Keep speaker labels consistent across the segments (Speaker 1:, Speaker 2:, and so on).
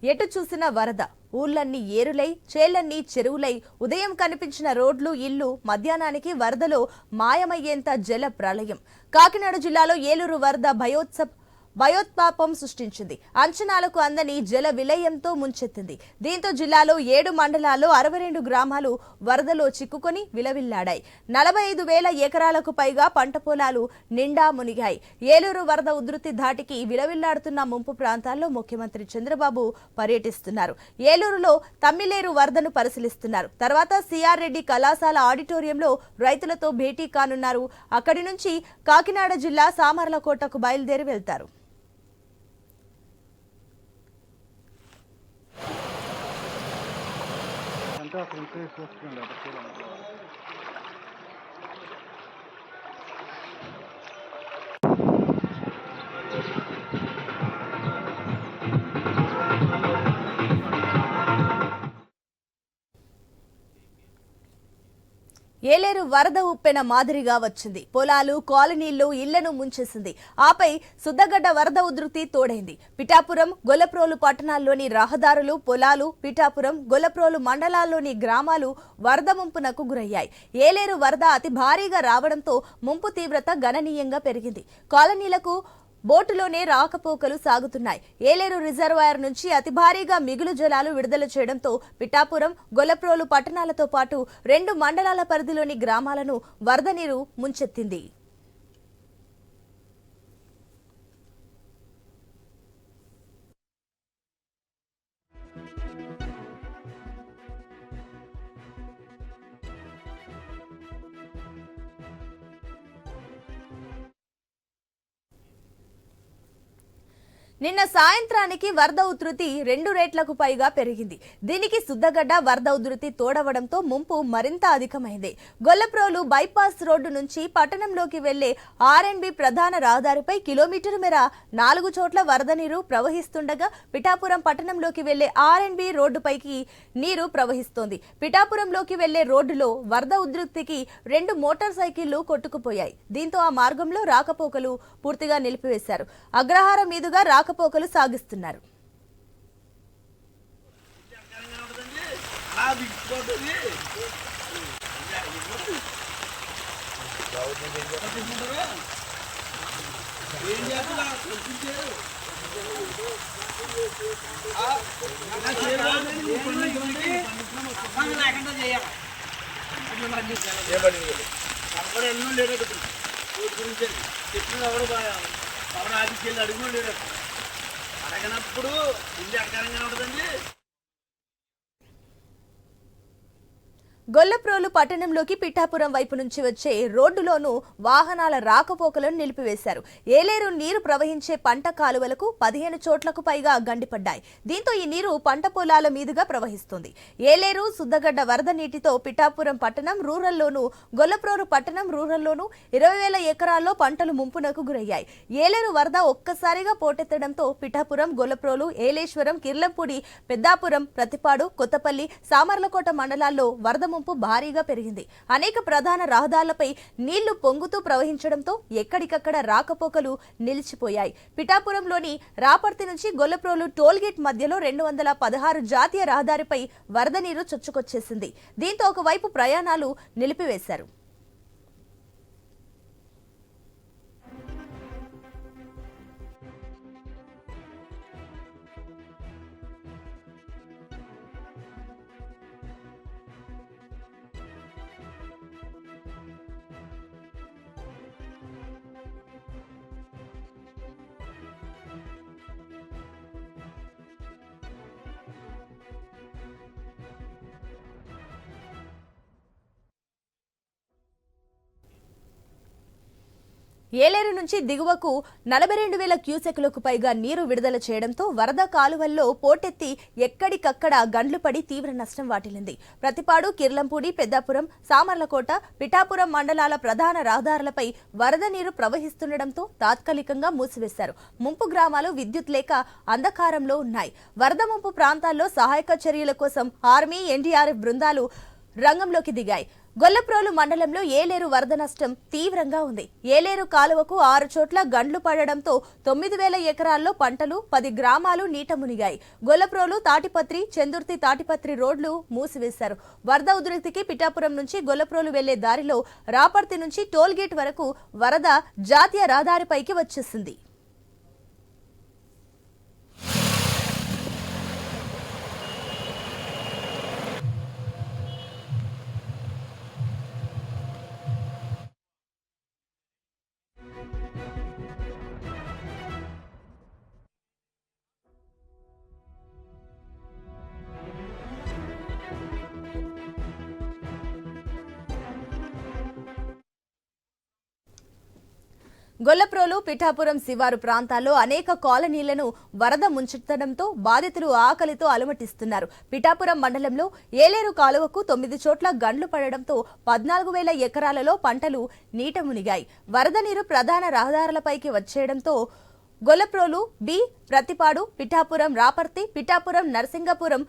Speaker 1: ఎటు చూసినా వరద, ఊర్లన్నీ ఏరులై, చేళ్లన్నీ చెరువులై, ఉదయం కనిపించిన రోడ్లు, ఇల్లు మధ్యాహ్నానికి వరదలో మాయమయ్యేంత జల ప్రళయం. కాకినాడ జిల్లాలో ఏలూరు వరద భయోత్పాపం సృష్టించింది. అంచనాలకు అందని జల విలయంతో ముంచెత్తింది. దీంతో జిల్లాలో 7 మండలాల్లో 62 గ్రామాలు వరదలో చిక్కుకొని విలవిల్లాడాయి. 45,000 ఎకరాలకు పైగా పంట పొలాలు నిండా మునిగాయి. ఏలూరు వరద ఉధృతి ధాటికి విలవిల్లాడుతున్న ముంపు ప్రాంతాల్లో ముఖ్యమంత్రి చంద్రబాబు పర్యటిస్తున్నారు. ఏలూరులో తమ్మిలేరు వరదను పరిశీలిస్తున్నారు. తర్వాత సిఆర్ రెడ్డి కళాశాల ఆడిటోరియంలో రైతులతో భేటీ కానున్నారు. అక్కడి నుంచి కాకినాడ జిల్లా సామర్లకోటకు బయలుదేరి వెళ్తారు. ఏలేరు వరద ఉప్పెన మాదిరిగా వచ్చింది. పొలాలు, కాలనీల్లో ఇళ్లను ముంచేసింది. ఆపై సుద్దగడ్డ వరద ఉధృతి తోడైంది. పిఠాపురం, గొల్లప్రోలు పట్టణాల్లోని రహదారులు, పొలాలు, పిఠాపురం, గొల్లప్రోలు మండలాల్లోని గ్రామాలు వరద ముంపునకు గురయ్యాయి. ఏలేరు వరద అతి భారీగా రావడంతో ముంపు తీవ్రత గణనీయంగా పెరిగింది. కాలనీలకు బోటులోనే రాకపోకలు సాగుతున్నాయి. ఏలేరు రిజర్వాయర్ నుంచి అతి భారీగా మిగులు జలాలు విడుదల చేయడంతో పిఠాపురం, గొల్లప్రోలు పట్టణాలతో పాటు 2 మండలాల పరిధిలోని గ్రామాలను వరద నీరు ముంచెత్తింది. నిన్న సాయంత్రానికి వరద ఉధృతి 2 రెట్లకు పైగా పెరిగింది. దీనికి సుద్దగడ్డ వరద ఉధృతి తోడవడంతో ముంపు మరింత అధికమైంది. గొల్లప్రోలు బైపాస్ రోడ్డు నుంచి పట్టణంలోకి వెళ్లే ఆర్ఎండ్బి ప్రధాన రహదారిపై కిలోమీటర్ మేర 4 చోట్ల వరద నీరు ప్రవహిస్తుండగా పిఠాపురం పట్టణంలోకి వెళ్లే ఆర్ఎండ్బి రోడ్డుపైకి నీరు ప్రవహిస్తోంది. పిఠాపురంలోకి వెళ్లే రోడ్డులో వరద ఉధృతికి 2 మోటార్ సైకిళ్లు కొట్టుకుపోయాయి. దీంతో ఆ మార్గంలో రాకపోకలు పూర్తిగా నిలిపివేశారు. అగ్రహారం మీదుగా రాకపోకలు సాగిస్తున్నారు.
Speaker 2: అడగనప్పుడు ఇల్లు అడగరంగా ఉంటుందండి.
Speaker 1: గొల్లప్రోలు పట్టణంలోకి పిఠాపురం వైపు నుంచి వచ్చే రోడ్డులోనూ వాహనాల రాకపోకలను నిలిపివేశారు. ఏలేరు నీరు ప్రవహించే పంట కాలువలకు 15 చోట్లకు పైగా గండిపడ్డాయి. దీంతో ఈ నీరు పంట పొలాల మీదుగా ప్రవహిస్తుంది. ఏలేరు, సుద్దగడ్డ వరద నీటితో పిఠాపురం పట్టణం రూరల్లోనూ, గొల్లప్రోలు పట్టణం రూరల్లోనూ 20,000 ఎకరాల్లో పంటలు ముంపునకు గురయ్యాయి. ఏలేరు వరద ఒక్కసారిగా పోటెత్తడంతో పిఠాపురం, గొల్లప్రోలు, ఏలేశ్వరం, కిర్లంపూడి, పెద్దాపురం, ప్రతిపాడు, కొత్తపల్లి, సామర్లకోట మండలాల్లో వరద ముంపు భారీగా పెరిగింది. అనేక ప్రధాన రహదారులపై నీళ్లు పొంగుతూ ప్రవహించడంతో ఎక్కడికక్కడ రాకపోకలు నిలిచిపోయాయి. పిఠాపురంలోని రాపర్తి నుంచి గొల్లప్రోలు టోల్గేట్ మధ్యలో 216 జాతీయ రహదారిపై వరద నీరు చొచ్చుకొచ్చేసింది. దీంతో ఒకవైపు ప్రయాణాలు నిలిపివేశారు. ఏలేరు నుంచి దిగువకు 42,000 క్యూసెక్లకు పైగా నీరు విడుదల చేయడంతో వరద కాలువల్లో పోటెత్తి ఎక్కడికక్కడ గండ్లు పడి తీవ్ర నష్టం వాటిల్లింది. ప్రతిపాడు, కిర్లంపూడి, పెద్దాపురం, సామర్లకోట, పిఠాపురం మండలాల ప్రధాన రహదారులపై వరద నీరు ప్రవహిస్తుండటంతో తాత్కాలికంగా మూసివేశారు. ముంపు గ్రామాలు విద్యుత్ లేక అంధకారంలో ఉన్నాయి. వరద ముంపు ప్రాంతాల్లో సహాయక చర్యల కోసం ఆర్మీ, ఎన్డీఆర్ఎఫ్ బృందాలు రంగంలోకి దిగాయి. గొల్లప్రోలు మండలంలో ఏలేరు వరద నష్టం తీవ్రంగా ఉంది. ఏలేరు కాలువకు 6 చోట్ల గండ్లు పడడంతో 9,000 ఎకరాల్లో పంటలు 10 గ్రామాలు నీట మునిగాయి. గొల్లప్రోలు తాటిపత్రి చందుర్తి తాటిపత్రి రోడ్లు మూసివేశారు. వరద ఉధృతికి పిఠాపురం నుంచి గొల్లప్రోలు వెళ్లే దారిలో రాపర్తి నుంచి టోల్ గేట్ వరకు వరద జాతీయ రహదారిపైకి వచ్చేసింది. గొల్లప్రోలు పిఠాపురం శివారు ప్రాంతాల్లో అనేక కాలనీలను వరద ముంచెత్తడంతో బాధితులు ఆకలితో అలమటిస్తున్నారు. పిఠాపురం మండలంలో ఏలేరు కాలువకు 9 చోట్ల గండ్లు పడడంతో 14,000 ఎకరాలలో పంటలు నీట మునిగాయి. వరద నీరు ప్రధాన రహదారులపైకి వచ్చేయడంతో గొల్లప్రోలు బి, ప్రతిపాడు, పిఠాపురం, రాపర్తి, పిఠాపురం, నరసింగపురం,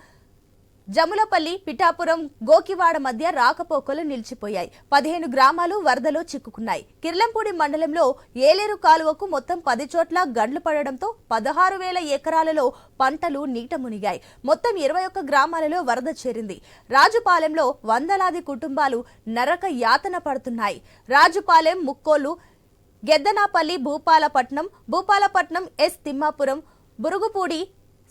Speaker 1: జములపల్లి, పిఠాపురం, గోకివాడ మధ్య రాకపోకలు నిలిచిపోయాయి. 15 గ్రామాలు వరదలో చిక్కుకున్నాయి. కిర్లంపూడి మండలంలో ఏలేరు కాలువకు మొత్తం 10 చోట్ల గండ్లు పడడంతో 16,000 ఎకరాలలో పంటలు నీట మునిగాయి. మొత్తం 21 గ్రామాలలో వరద చేరింది. రాజుపాలెంలో వందలాది కుటుంబాలు నరక యాతన పడుతున్నాయి. రాజుపాలెం, ముక్కోలు, గెద్దనాపల్లి, భూపాలపట్నం, ఎస్ తిమ్మాపురం, బురుగుపూడి,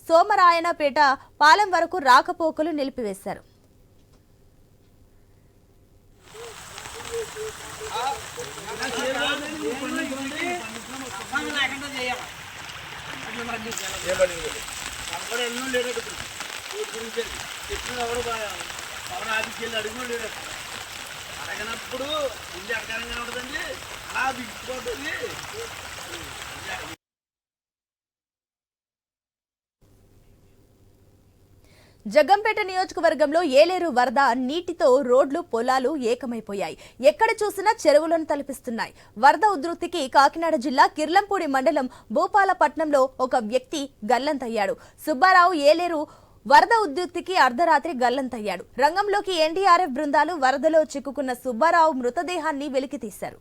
Speaker 1: సోమరాయనపేట పాలెం వరకు రాకపోకలు నిలిపివేశారు.
Speaker 2: అడగనప్పుడు ఇల్లు ఎక్కడంగా ఉంటుందండి, అలా బిగిపోతుంది.
Speaker 1: జగ్గంపేట నియోజకవర్గంలో ఏలేరు వరద నీటితో రోడ్లు, పొలాలు ఏకమైపోయాయి. ఎక్కడ చూసినా చెరువులను తలపిస్తున్నాయి. వరద ఉధృతికి కాకినాడ జిల్లా కిర్లంపూడి మండలం భూపాలపట్నంలో ఒక వ్యక్తి గల్లంతయ్యాడు. సుబ్బారావు ఏలేరు వరద ఉధృతికి అర్ధరాత్రి గల్లంతయ్యాడు. రంగంలోకి ఎన్డీఆర్ఎఫ్ బృందాలు వరదలో చిక్కుకున్న సుబ్బారావు మృతదేహాన్ని వెలికితీశారు.